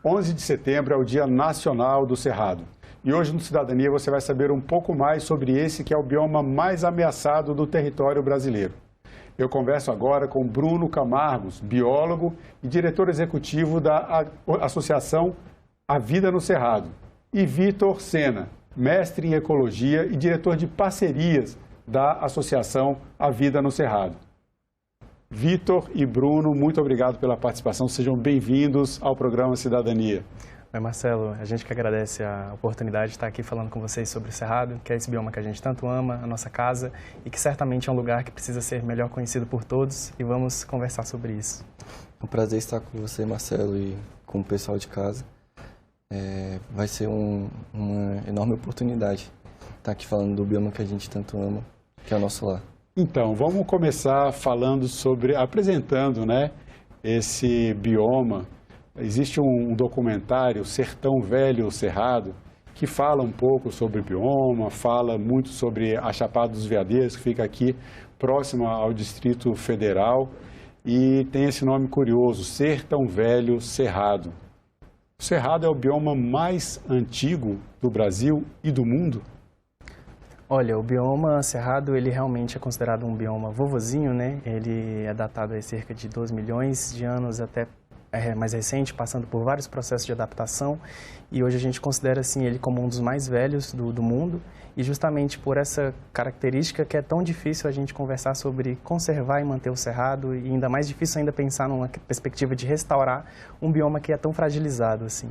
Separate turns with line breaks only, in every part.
11 de setembro é o Dia Nacional do Cerrado. E hoje no Cidadania você vai saber um pouco mais sobre esse que é o bioma mais ameaçado do território brasileiro. Eu converso agora com Bruno Camargos, biólogo e diretor executivo da Associação A Vida no Cerrado, e Vitor Sena, mestre em ecologia e diretor de parcerias da Associação A Vida no Cerrado. Vitor e Bruno, muito obrigado pela participação. Sejam bem-vindos ao programa Cidadania.
Oi, Marcelo. A gente que agradece a oportunidade de estar aqui falando com vocês sobre o Cerrado, que é esse bioma que a gente tanto ama, a nossa casa, e que certamente é um lugar que precisa ser melhor conhecido por todos, e vamos conversar sobre isso.
É um prazer estar com você, Marcelo, e com o pessoal de casa. Vai ser uma enorme oportunidade estar aqui falando do bioma que a gente tanto ama, que é o nosso lar.
Então, vamos começar falando apresentando, esse bioma. Existe um documentário, Sertão Velho Cerrado, que fala um pouco sobre o bioma, fala muito sobre a Chapada dos Veadeiros, que fica aqui próxima ao Distrito Federal, e tem esse nome curioso, Sertão Velho Cerrado. O Cerrado é o bioma mais antigo do Brasil e do mundo?
Olha, o bioma Cerrado, ele realmente é considerado um bioma vovozinho, né? Ele é datado há cerca de 2 milhões de anos até mais recente, passando por vários processos de adaptação, e hoje a gente considera assim ele como um dos mais velhos do mundo, e justamente por essa característica que é tão difícil a gente conversar sobre conservar e manter o Cerrado, e ainda mais difícil ainda pensar numa perspectiva de restaurar um bioma que é tão fragilizado assim.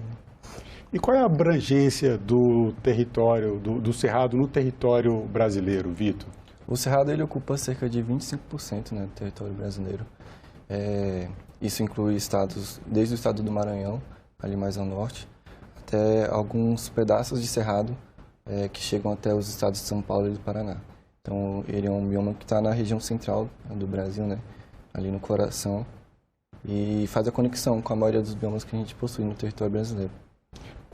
E qual é a abrangência do território, do Cerrado no território brasileiro, Vitor?
O Cerrado ele ocupa cerca de 25%, do território brasileiro. Isso inclui estados, desde o estado do Maranhão, ali mais ao norte, até alguns pedaços de Cerrado que chegam até os estados de São Paulo e do Paraná. Então, ele é um bioma que está na região central do Brasil, ali no coração, e faz a conexão com a maioria dos biomas que a gente possui no território brasileiro.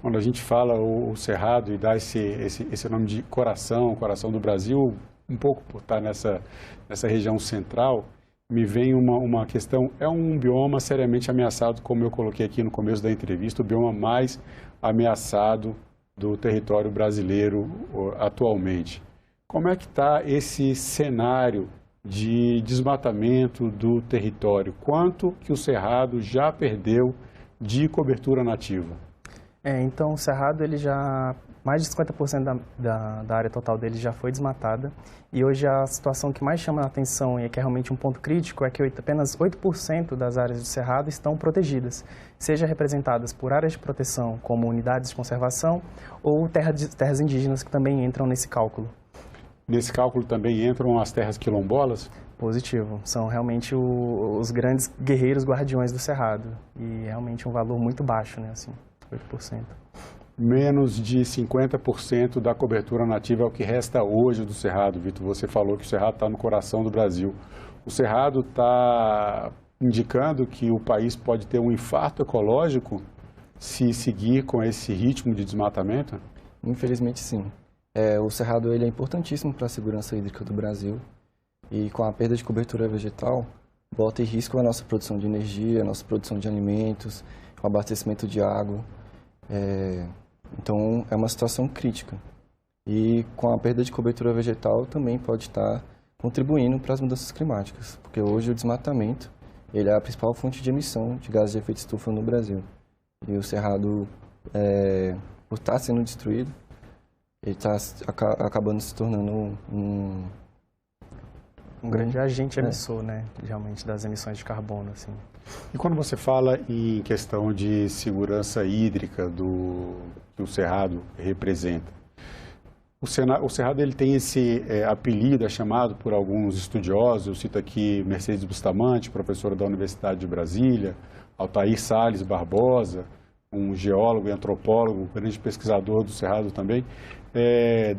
Quando a gente fala o Cerrado e dá esse nome de coração do Brasil, um pouco por estar nessa região central, me vem uma questão, é um bioma seriamente ameaçado, como eu coloquei aqui no começo da entrevista, o bioma mais ameaçado do território brasileiro atualmente. Como é que está esse cenário de desmatamento do território? Quanto que o Cerrado já perdeu de cobertura nativa?
Então o Cerrado, ele já, mais de 50% da área total dele já foi desmatada, e hoje a situação que mais chama a atenção e que é realmente um ponto crítico é que apenas 8% das áreas do Cerrado estão protegidas, seja representadas por áreas de proteção, como unidades de conservação, ou terras indígenas que também entram nesse cálculo.
Nesse cálculo também entram as terras quilombolas?
Positivo, são realmente os grandes guerreiros guardiões do Cerrado, e realmente um valor muito baixo, assim. 8%.
Menos de 50% da cobertura nativa é o que resta hoje do Cerrado, Vitor. Você falou que o Cerrado está no coração do Brasil. O Cerrado está indicando que o país pode ter um infarto ecológico se seguir com esse ritmo de desmatamento?
Infelizmente, sim. O Cerrado ele é importantíssimo para a segurança hídrica do Brasil, e com a perda de cobertura vegetal, bota em risco a nossa produção de energia, a nossa produção de alimentos, o abastecimento de água. Então, é uma situação crítica. E com a perda de cobertura vegetal também pode estar contribuindo para as mudanças climáticas, porque hoje o desmatamento ele é a principal fonte de emissão de gases de efeito estufa no Brasil. E o Cerrado, por estar sendo destruído, ele está acabando se tornando um
grande agente emissor, realmente, das emissões de carbono, assim.
E quando você fala em questão de segurança hídrica que o Cerrado representa, o Cerrado ele tem esse apelido, é chamado por alguns estudiosos, eu cito aqui Mercedes Bustamante, professora da Universidade de Brasília, Altair Salles Barbosa, um geólogo e antropólogo, grande pesquisador do Cerrado também,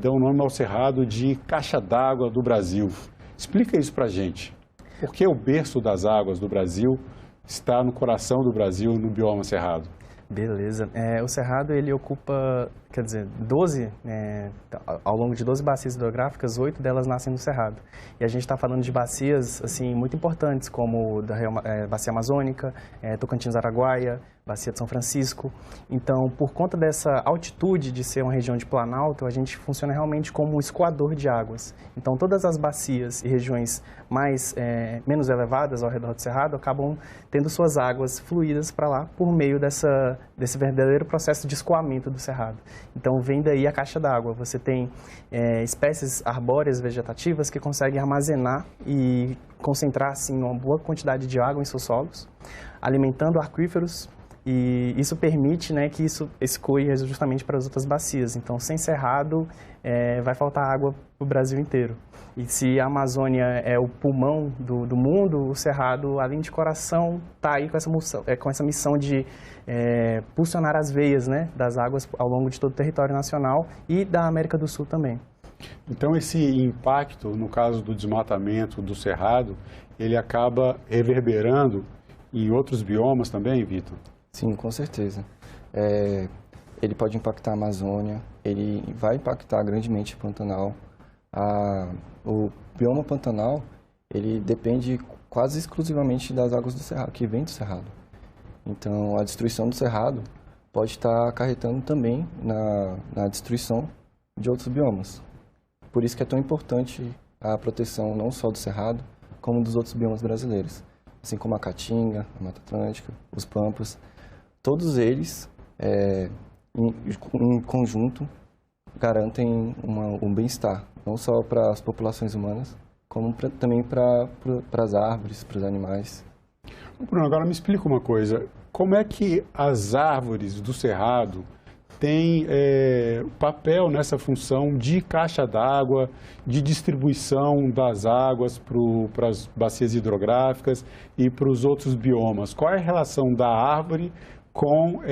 dão o nome ao Cerrado de caixa d'água do Brasil. Explica isso para a gente. Por que o berço das águas do Brasil está no coração do Brasil, no bioma Cerrado?
Beleza. O Cerrado, ele ocupa, 12, ao longo de 12 bacias hidrográficas, 8 delas nascem no Cerrado. E a gente está falando de bacias, assim, muito importantes, como da Bacia Amazônica, Tocantins-Araguaia, Bacia de São Francisco. Então, por conta dessa altitude de ser uma região de planalto, a gente funciona realmente como um escoador de águas. Então, todas as bacias e regiões menos elevadas ao redor do Cerrado acabam tendo suas águas fluídas para lá por meio desse verdadeiro processo de escoamento do Cerrado. Então, vem daí a caixa d'água. Você tem espécies arbóreas vegetativas que conseguem armazenar e concentrar assim, uma boa quantidade de água em seus solos, alimentando aquíferos. E isso permite, né, que isso escoe justamente para as outras bacias. Então, sem cerrado, vai faltar água para o Brasil inteiro. E se a Amazônia é o pulmão do mundo, o cerrado, além de coração, está aí com essa missão de pulsionar as veias, né, das águas ao longo de todo o território nacional e da América do Sul também.
Então, esse impacto, no caso do desmatamento do cerrado, ele acaba reverberando em outros biomas também, Vitor?
Sim, com certeza. Ele pode impactar a Amazônia, ele vai impactar grandemente o Pantanal. O bioma Pantanal, ele depende quase exclusivamente das águas do Cerrado, que vem do Cerrado. Então, a destruição do Cerrado pode estar acarretando também na destruição de outros biomas. Por isso que é tão importante a proteção não só do Cerrado, como dos outros biomas brasileiros, assim como a Caatinga, a Mata Atlântica, os Pampas. Todos eles, em conjunto, garantem um bem-estar, não só para as populações humanas, como também para as árvores, para os animais.
Bruno, agora me explica uma coisa. Como é que as árvores do Cerrado têm papel nessa função de caixa d'água, de distribuição das águas para as bacias hidrográficas e para os outros biomas? Qual é a relação da árvore com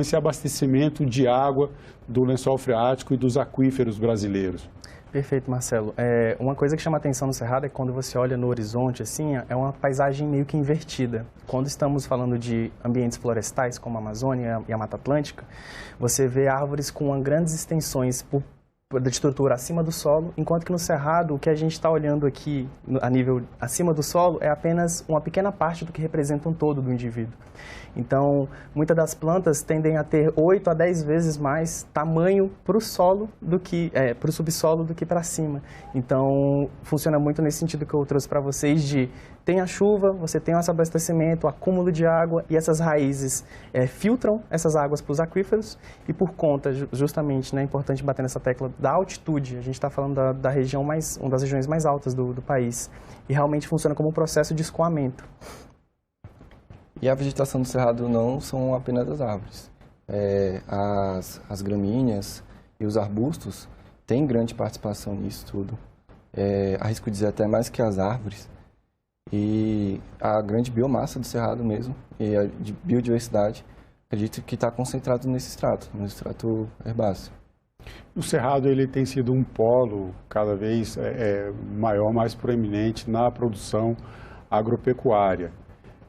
esse abastecimento de água do lençol freático e dos aquíferos brasileiros?
Perfeito, Marcelo. Uma coisa que chama atenção no Cerrado é que quando você olha no horizonte, assim, é uma paisagem meio que invertida. Quando estamos falando de ambientes florestais, como a Amazônia e a Mata Atlântica, você vê árvores com grandes extensões de estrutura acima do solo, enquanto que no Cerrado, o que a gente está olhando aqui a nível acima do solo é apenas uma pequena parte do que representa um todo do indivíduo. Então, muitas das plantas tendem a ter 8 a 10 vezes mais tamanho para o solo para o subsolo do que para cima. Então, funciona muito nesse sentido que eu trouxe para vocês de tem a chuva, você tem esse abastecimento, o acúmulo de água e essas raízes filtram essas águas para os aquíferos e por conta, justamente, né, é importante bater nessa tecla da altitude, a gente está falando da região uma das regiões mais altas do país e realmente funciona como um processo de escoamento.
E a vegetação do Cerrado não são apenas as árvores. As gramíneas e os arbustos têm grande participação nisso tudo. Arrisco dizer até mais que as árvores. E a grande biomassa do Cerrado mesmo, e a de biodiversidade, acredito que está concentrado no extrato herbáceo.
O Cerrado ele tem sido um polo cada vez maior, mais proeminente na produção agropecuária.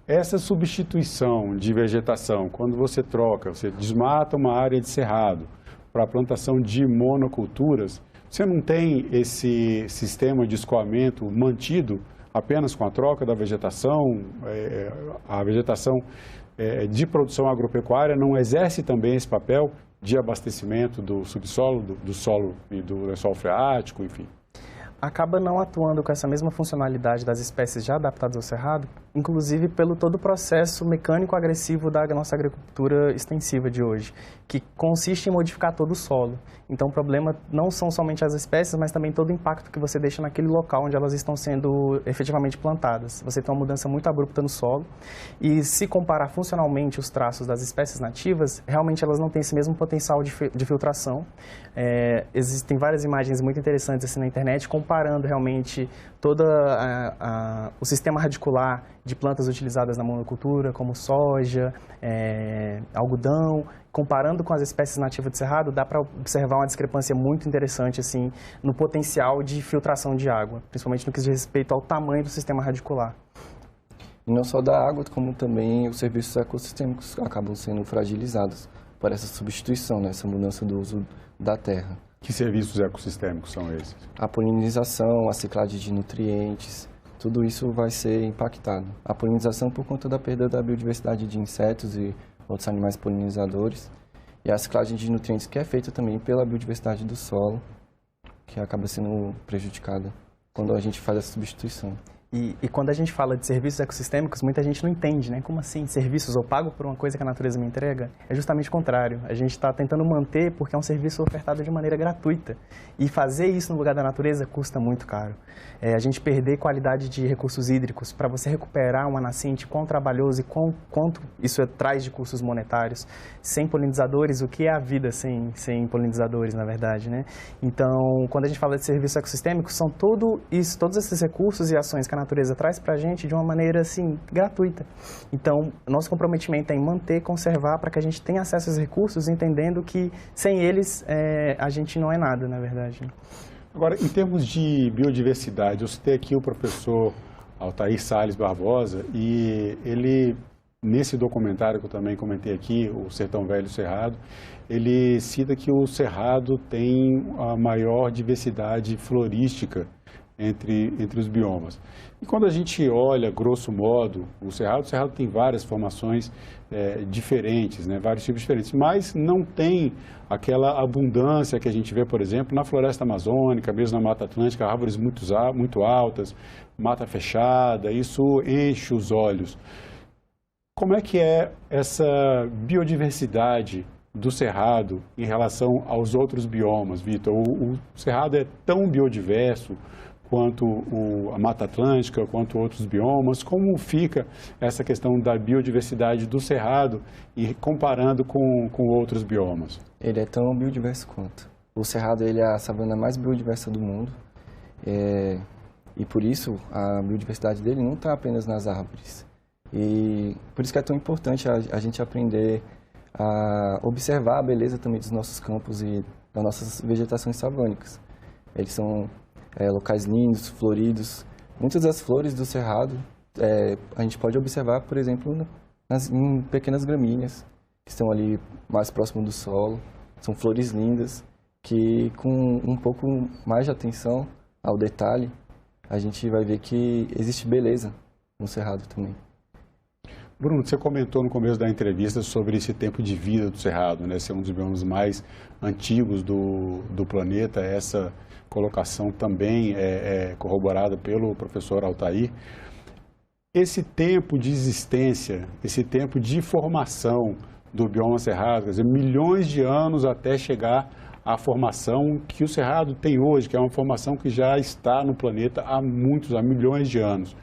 Essa substituição de vegetação, quando você desmata uma área de cerrado para a plantação de monoculturas, você não tem esse sistema de escoamento mantido apenas com a troca da vegetação. A vegetação de produção agropecuária não exerce também esse papel de abastecimento do subsolo, do solo e do lençol freático, enfim?
Acaba não atuando com essa mesma funcionalidade das espécies já adaptadas ao cerrado, inclusive pelo todo o processo mecânico-agressivo da nossa agricultura extensiva de hoje, que consiste em modificar todo o solo. Então, o problema não são somente as espécies, mas também todo o impacto que você deixa naquele local onde elas estão sendo efetivamente plantadas. Você tem uma mudança muito abrupta no solo e, se comparar funcionalmente os traços das espécies nativas, realmente elas não têm esse mesmo potencial de filtração. Existem várias imagens muito interessantes assim na internet, comparando realmente todo o sistema radicular de plantas utilizadas na monocultura, como soja, algodão, comparando com as espécies nativas de cerrado, dá para observar uma discrepância muito interessante assim, no potencial de filtração de água, principalmente no que diz respeito ao tamanho do sistema radicular.
E não só da água, como também os serviços ecossistêmicos acabam sendo fragilizados por essa substituição, né, essa mudança do uso da terra.
Que serviços ecossistêmicos são esses?
A polinização, a ciclagem de nutrientes, tudo isso vai ser impactado. A polinização por conta da perda da biodiversidade de insetos e outros animais polinizadores. E a ciclagem de nutrientes que é feita também pela biodiversidade do solo, que acaba sendo prejudicada quando a gente faz essa substituição.
E quando a gente fala de serviços ecossistêmicos, muita gente não entende, né? Como assim, serviços, eu pago por uma coisa que a natureza me entrega? É justamente o contrário. A gente está tentando manter porque é um serviço ofertado de maneira gratuita. E fazer isso no lugar da natureza custa muito caro. A gente perder qualidade de recursos hídricos para você recuperar uma nascente, quão trabalhoso e quanto isso traz de custos monetários. Sem polinizadores, o que é a vida sem polinizadores, na verdade, né? Então, quando a gente fala de serviços ecossistêmicos, são todos esses recursos e ações que a natureza traz para a gente de uma maneira, assim, gratuita. Então, nosso comprometimento é em manter, conservar, para que a gente tenha acesso a esses recursos, entendendo que sem eles a gente não é nada, na verdade.
Agora, em termos de biodiversidade, eu citei aqui o professor Altair Salles Barbosa e ele, nesse documentário que eu também comentei aqui, o Sertão Velho Cerrado, ele cita que o Cerrado tem a maior diversidade florística entre os biomas. E quando a gente olha, grosso modo, o Cerrado tem várias formações diferentes, né, vários tipos diferentes, mas não tem aquela abundância que a gente vê, por exemplo, na floresta amazônica, mesmo na Mata Atlântica, árvores muito altas, mata fechada, isso enche os olhos. Como é que é essa biodiversidade do Cerrado em relação aos outros biomas, Vitor? O Cerrado é tão biodiverso quanto a Mata Atlântica, quanto outros biomas. Como fica essa questão da biodiversidade do Cerrado e comparando com outros biomas?
Ele é tão biodiverso quanto. O Cerrado ele é a savana mais biodiversa do mundo e por isso a biodiversidade dele não está apenas nas árvores. E por isso que é tão importante a gente aprender a observar a beleza também dos nossos campos e das nossas vegetações savânicas. Eles são locais lindos, floridos. Muitas das flores do Cerrado a gente pode observar, por exemplo, em pequenas gramíneas que estão ali mais próximo do solo. São flores lindas que, com um pouco mais de atenção ao detalhe, a gente vai ver que existe beleza no Cerrado também.
Bruno, você comentou no começo da entrevista sobre esse tempo de vida do Cerrado, né? Ser um dos biomas mais antigos do planeta. Essa colocação também é corroborada pelo professor Altair. Esse tempo de existência, esse tempo de formação do bioma Cerrado, quer dizer, milhões de anos até chegar à formação que o Cerrado tem hoje, que é uma formação que já está no planeta há milhões de anos.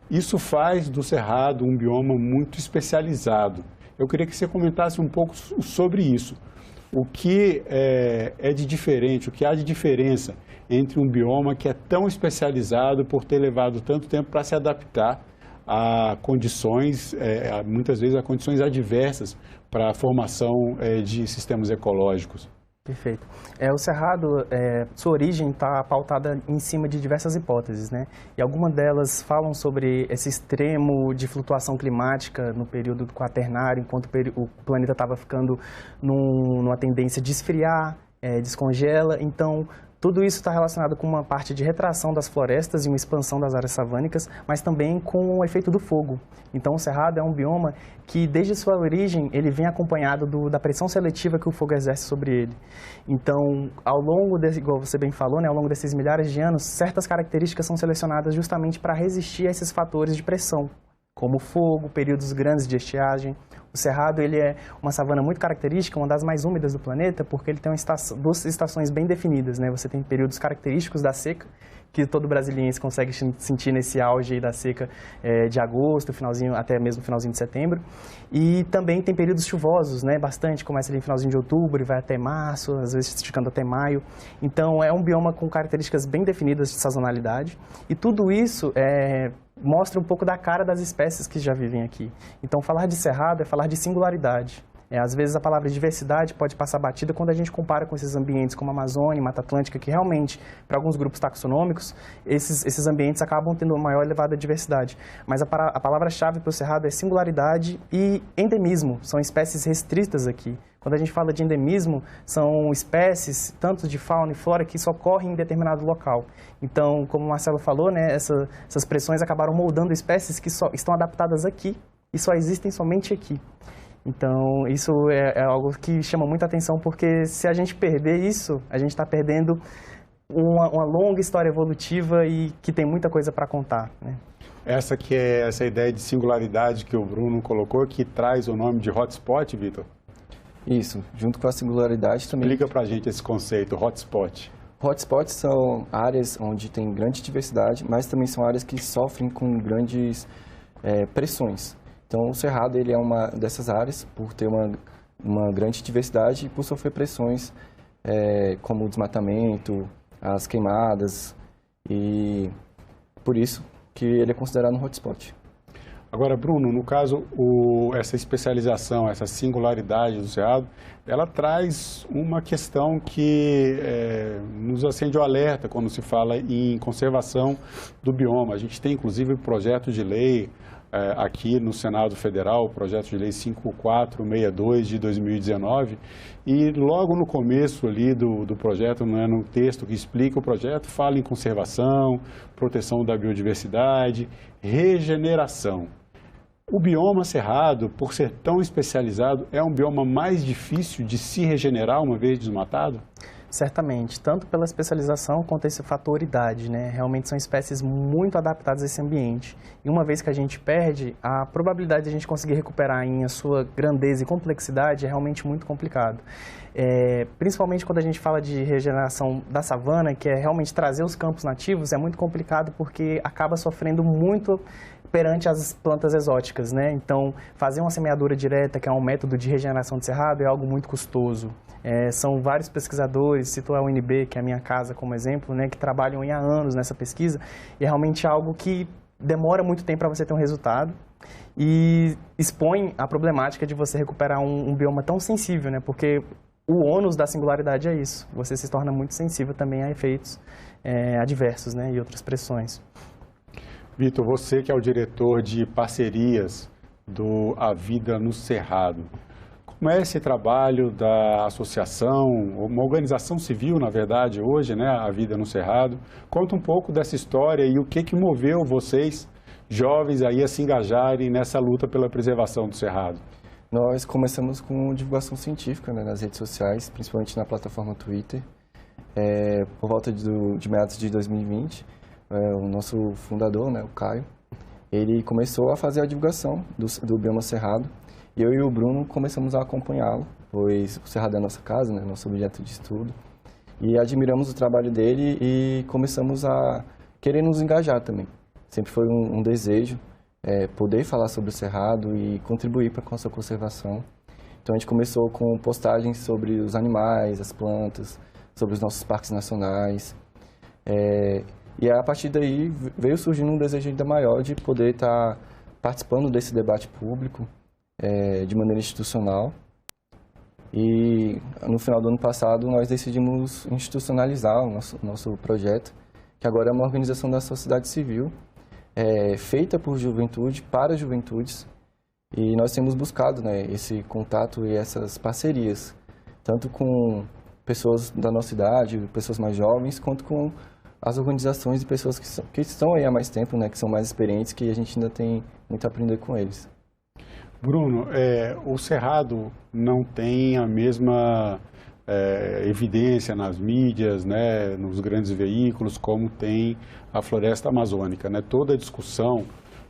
Isso faz do Cerrado um bioma muito especializado. Eu queria que você comentasse um pouco sobre isso. O que é de diferente, o que há de diferença entre um bioma que é tão especializado por ter levado tanto tempo para se adaptar a condições, muitas vezes a condições adversas para a formação de sistemas ecológicos.
Perfeito. O Cerrado, sua origem está pautada em cima de diversas hipóteses, né? E algumas delas falam sobre esse extremo de flutuação climática no período quaternário, enquanto o planeta estava ficando numa tendência de esfriar, descongela. Então, tudo isso está relacionado com uma parte de retração das florestas e uma expansão das áreas savânicas, mas também com o efeito do fogo. Então, o Cerrado é um bioma que, desde sua origem, ele vem acompanhado da pressão seletiva que o fogo exerce sobre ele. Então, igual você bem falou, né, ao longo desses milhares de anos, certas características são selecionadas justamente para resistir a esses fatores de pressão, como fogo, períodos grandes de estiagem. O Cerrado ele é uma savana muito característica, uma das mais úmidas do planeta, porque ele tem duas estações bem definidas, né? Você tem períodos característicos da seca, que todo brasiliense consegue sentir nesse auge aí da seca de agosto, até mesmo finalzinho de setembro. E também tem períodos chuvosos, né? Bastante, começa ali no finalzinho de outubro e vai até março, às vezes ficando até maio. Então, é um bioma com características bem definidas de sazonalidade. E tudo isso mostra um pouco da cara das espécies que já vivem aqui. Então, falar de Cerrado é falar de singularidade. Às vezes a palavra diversidade pode passar batida quando a gente compara com esses ambientes como a Amazônia, Mata Atlântica, que realmente, para alguns grupos taxonômicos, esses ambientes acabam tendo uma maior elevada diversidade. Mas a palavra-chave para o Cerrado é singularidade e endemismo, são espécies restritas aqui. Quando a gente fala de endemismo, são espécies, tanto de fauna e flora, que só ocorrem em determinado local. Então, como o Marcelo falou, né, essas pressões acabaram moldando espécies que só estão adaptadas aqui e só existem somente aqui. Então, isso é algo que chama muita atenção, porque se a gente perder isso, a gente está perdendo uma longa história evolutiva e que tem muita coisa para contar, né?
Essa ideia de singularidade que o Bruno colocou, que traz o nome de hotspot, Vitor?
Isso, junto com a singularidade também.
Explica pra gente esse conceito, hotspot.
Hotspots são áreas onde tem grande diversidade, mas também são áreas que sofrem com grandes pressões. Então, o Cerrado ele é uma dessas áreas, por ter uma grande diversidade e por sofrer pressões como o desmatamento, as queimadas, e por isso que ele é considerado um hotspot.
Agora, Bruno, no caso, essa especialização, essa singularidade do Cerrado, ela traz uma questão que nos acende o alerta quando se fala em conservação do bioma. A gente tem, inclusive, um projeto de lei aqui no Senado Federal, o projeto de lei 5462 de 2019, e logo no começo ali do projeto, né, no texto que explica o projeto, fala em conservação, proteção da biodiversidade, regeneração. O bioma cerrado, por ser tão especializado, é um bioma mais difícil de se regenerar uma vez desmatado?
Certamente, tanto pela especialização quanto esse fator idade, né? Realmente são espécies muito adaptadas a esse ambiente. E uma vez que a gente perde, a probabilidade de a gente conseguir recuperar em a sua grandeza e complexidade é realmente muito complicado. Principalmente quando a gente fala de regeneração da savana, que é realmente trazer os campos nativos, é muito complicado porque acaba sofrendo muito perante as plantas exóticas, né? Então, fazer uma semeadura direta, que é um método de regeneração de cerrado, é algo muito custoso. São vários pesquisadores, cito a UNB, que é a minha casa como exemplo, né, que trabalham há anos nessa pesquisa, e é realmente algo que demora muito tempo para você ter um resultado e expõe a problemática de você recuperar um bioma tão sensível, né? Porque o ônus da singularidade é isso, você se torna muito sensível também a efeitos adversos, né, e outras pressões.
Vitor, você que é o diretor de parcerias do A Vida no Cerrado, como é esse trabalho da associação, uma organização civil, na verdade, hoje, né, A Vida no Cerrado? Conta um pouco dessa história e o que moveu vocês, jovens, aí a se engajarem nessa luta pela preservação do Cerrado.
Nós começamos com divulgação científica, né, nas redes sociais, principalmente na plataforma Twitter, por volta de meados de 2020. O nosso fundador, né, o Caio, ele começou a fazer a divulgação do bioma cerrado, e eu e o Bruno começamos a acompanhá-lo, pois o cerrado é a nossa casa, né, nosso objeto de estudo, e admiramos o trabalho dele e começamos a querer nos engajar também. Sempre foi um desejo poder falar sobre o cerrado e contribuir com a sua conservação. Então a gente começou com postagens sobre os animais, as plantas, sobre os nossos parques nacionais, e a partir daí veio surgindo um desejo ainda maior de poder estar participando desse debate público de maneira institucional. E no final do ano passado nós decidimos institucionalizar o nosso projeto, que agora é uma organização da sociedade civil, feita por juventude, para juventudes. E nós temos buscado, né, esse contato e essas parcerias, tanto com pessoas da nossa idade, pessoas mais jovens, quanto com as organizações e pessoas que estão aí há mais tempo, né, que são mais experientes, que a gente ainda tem muito a aprender com eles.
Bruno, o Cerrado não tem a mesma evidência nas mídias, né, nos grandes veículos, como tem a floresta amazônica, né? Toda a discussão,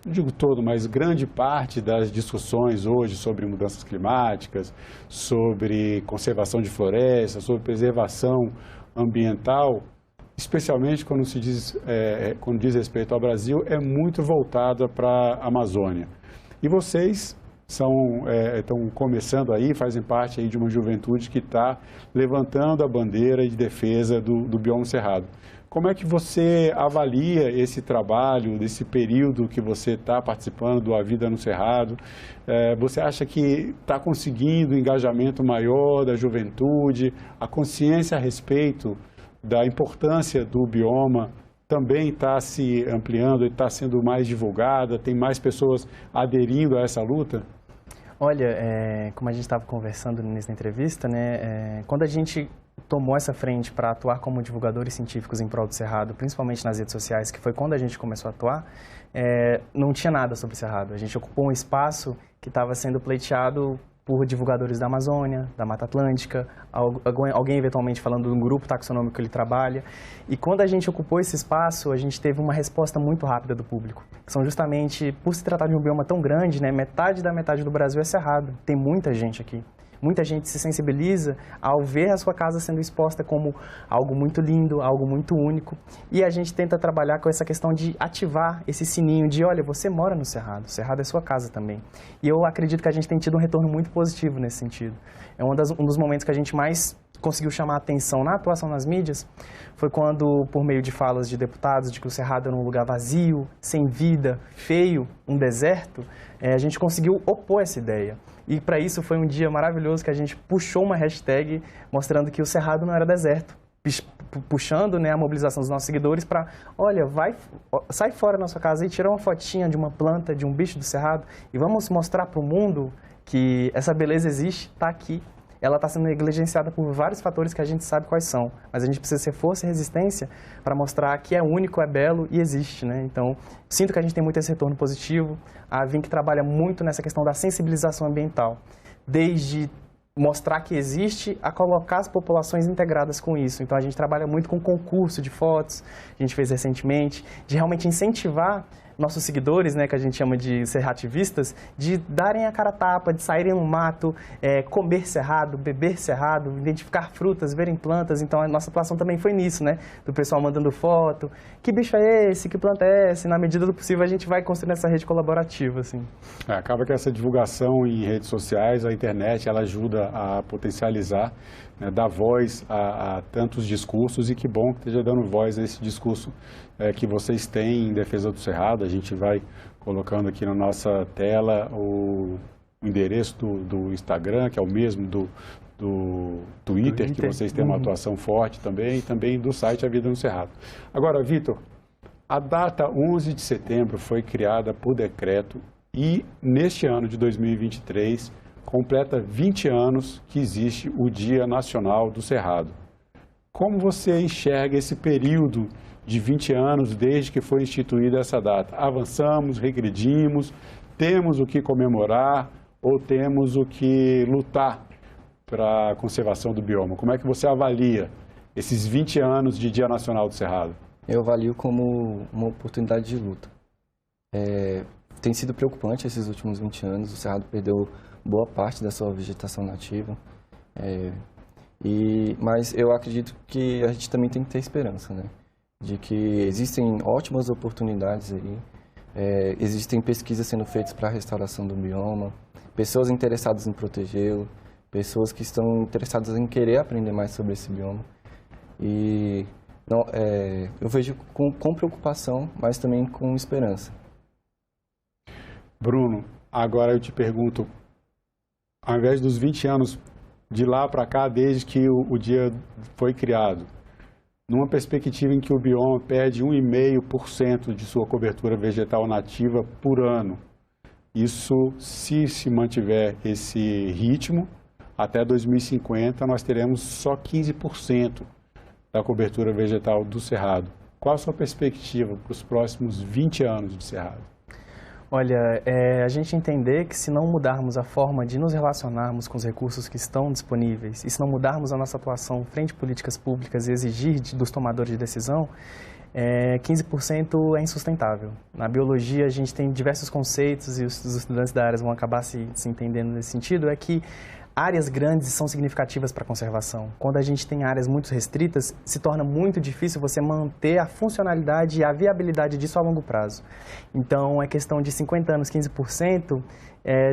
não digo todo, mas grande parte das discussões hoje sobre mudanças climáticas, sobre conservação de florestas, sobre preservação ambiental, especialmente quando diz respeito ao Brasil, é muito voltada para a Amazônia. E vocês estão começando aí, fazem parte aí de uma juventude que está levantando a bandeira de defesa do bioma cerrado. Como é que você avalia esse trabalho, desse período que você está participando do A Vida no Cerrado? Você acha que está conseguindo um engajamento maior da juventude, a consciência a respeito da importância do bioma também está se ampliando e está sendo mais divulgada? Tem mais pessoas aderindo a essa luta?
Olha, como a gente estava conversando no início da entrevista, né, quando a gente tomou essa frente para atuar como divulgadores científicos em prol do Cerrado, principalmente nas redes sociais, que foi quando a gente começou a atuar, não tinha nada sobre o Cerrado. A gente ocupou um espaço que estava sendo pleiteado por divulgadores da Amazônia, da Mata Atlântica, alguém eventualmente falando do grupo taxonômico que ele trabalha. E quando a gente ocupou esse espaço, a gente teve uma resposta muito rápida do público. São justamente, por se tratar de um bioma tão grande, né, metade da metade do Brasil é cerrado. Tem muita gente aqui. Muita gente se sensibiliza ao ver a sua casa sendo exposta como algo muito lindo, algo muito único. E a gente tenta trabalhar com essa questão de ativar esse sininho de, olha, você mora no Cerrado, o Cerrado é sua casa também. E eu acredito que a gente tem tido um retorno muito positivo nesse sentido. É um dos momentos que a gente mais conseguiu chamar a atenção na atuação nas mídias, foi quando, por meio de falas de deputados, de que o Cerrado era um lugar vazio, sem vida, feio, um deserto, a gente conseguiu opor essa ideia. E para isso foi um dia maravilhoso que a gente puxou uma hashtag mostrando que o Cerrado não era deserto, puxando, né, a mobilização dos nossos seguidores para, olha, sai fora da sua casa e tira uma fotinha de uma planta, de um bicho do Cerrado e vamos mostrar para o mundo que essa beleza existe, está aqui. Ela está sendo negligenciada por vários fatores que a gente sabe quais são, mas a gente precisa ser força e resistência para mostrar que é único, é belo e existe, né? Então, sinto que a gente tem muito esse retorno positivo. A Vink trabalha muito nessa questão da sensibilização ambiental, desde mostrar que existe a colocar as populações integradas com isso. Então, a gente trabalha muito com concurso de fotos, a gente fez recentemente, de realmente incentivar nossos seguidores, né, que a gente chama de serrativistas, de darem a cara a tapa, de saírem no mato, comer cerrado, beber cerrado, identificar frutas, verem plantas. Então, a nossa atuação também foi nisso, né, do pessoal mandando foto, que bicho é esse, que planta é essa? E, na medida do possível, a gente vai construindo essa rede colaborativa, assim.
Acaba que essa divulgação em redes sociais, a internet, ela ajuda a potencializar, né, dar voz a tantos discursos, e que bom que esteja dando voz a esse discurso que vocês têm em defesa do Cerrado. A gente vai colocando aqui na nossa tela o endereço do Instagram, que é o mesmo do Twitter, que vocês têm uma atuação forte também, e também do site A Vida no Cerrado. Agora, Vitor, a data 11 de setembro foi criada por decreto e, neste ano de 2023, completa 20 anos que existe o Dia Nacional do Cerrado. Como você enxerga esse período de 20 anos desde que foi instituída essa data? Avançamos, regredimos, temos o que comemorar ou temos o que lutar para a conservação do bioma? Como é que você avalia esses 20 anos de Dia Nacional do Cerrado?
Eu avalio como uma oportunidade de luta. Tem sido preocupante esses últimos 20 anos, o Cerrado perdeu boa parte da sua vegetação nativa, mas eu acredito que a gente também tem que ter esperança, né? De que existem ótimas oportunidades aí, existem pesquisas sendo feitas para a restauração do bioma, pessoas interessadas em protegê-lo, pessoas que estão interessadas em querer aprender mais sobre esse bioma. E eu vejo com preocupação, mas também com esperança.
Bruno, agora eu te pergunto, ao invés dos 20 anos de lá para cá, desde que o dia foi criado, numa perspectiva em que o bioma perde 1,5% de sua cobertura vegetal nativa por ano, isso, se mantiver esse ritmo, até 2050 nós teremos só 15% da cobertura vegetal do Cerrado. Qual a sua perspectiva para os próximos 20 anos de Cerrado?
Olha, a gente entender que se não mudarmos a forma de nos relacionarmos com os recursos que estão disponíveis, e se não mudarmos a nossa atuação frente a políticas públicas e exigir dos tomadores de decisão, 15% é insustentável. Na biologia, a gente tem diversos conceitos, e os estudantes da área vão acabar se entendendo nesse sentido, é que áreas grandes são significativas para a conservação. Quando a gente tem áreas muito restritas, se torna muito difícil você manter a funcionalidade e a viabilidade disso a longo prazo. Então, é questão de 50 anos, 15%,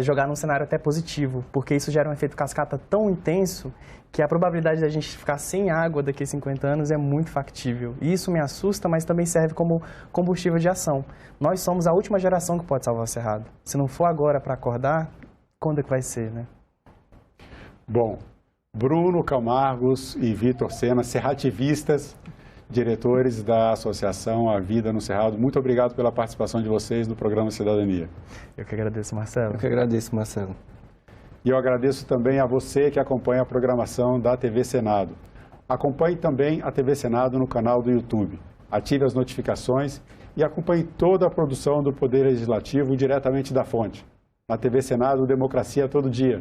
jogar num cenário até positivo, porque isso gera um efeito cascata tão intenso que a probabilidade da gente ficar sem água daqui a 50 anos é muito factível. E isso me assusta, mas também serve como combustível de ação. Nós somos a última geração que pode salvar o Cerrado. Se não for agora para acordar, quando é que vai ser, né?
Bom, Bruno Camargos e Vitor Sena, serrativistas, diretores da Associação A Vida no Cerrado, muito obrigado pela participação de vocês no programa Cidadania.
Eu que agradeço, Marcelo.
Eu que agradeço, Marcelo.
E eu agradeço também a você que acompanha a programação da TV Senado. Acompanhe também a TV Senado no canal do YouTube. Ative as notificações e acompanhe toda a produção do Poder Legislativo diretamente da fonte. Na TV Senado, democracia todo dia.